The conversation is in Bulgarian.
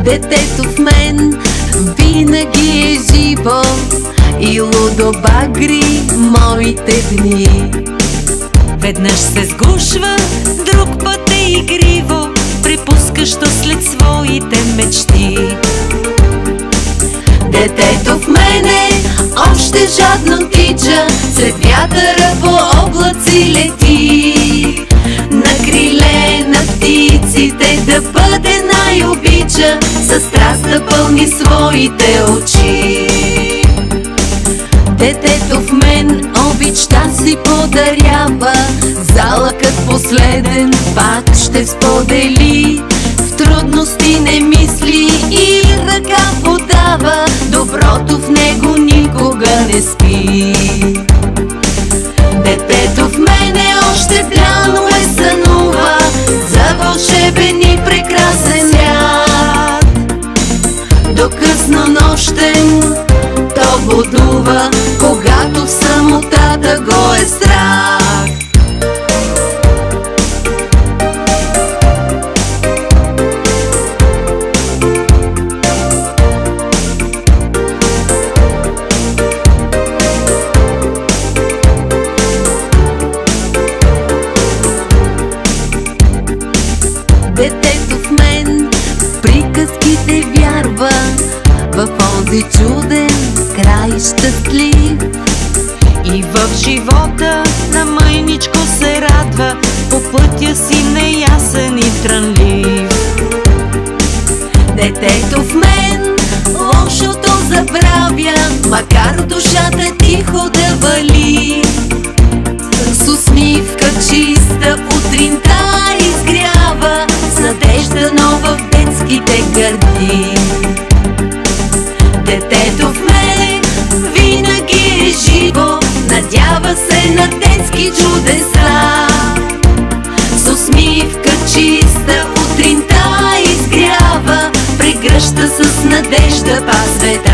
Детето в мен винаги е живо и лудо багри моите дни. Веднъж се сгушва, друг път е игриво, припускащо след своите мечти. Детето в мене още жадно тича, след вятъра по облаци лети. На криле на птиците да бъде най-обича, със страст да пълни своите очи. Детето в мен обичта си подарява, залъкът последен пак ще сподели. В трудности не мисли и ръка подава, доброто в него никога не спи. Детето в мене още планове сънува за вълшебен и прекрасен свят. До късно нощем то будува, когато в самотата го е страх. Детето в мен в приказките вярва, в онзи чуден край щастлив. И в живота на мъничко се радва, по пътя си неясен и трънлив. Детето в мен лошото забравя, макар душата тихо да вали. С усмивка чиста утринта изгрява, с надежда нова в детските гърди. Детето в мен винаги е живо, надява се на детски чудеса. С усмивка чиста утринта изгрява, прегръща с надежда па света.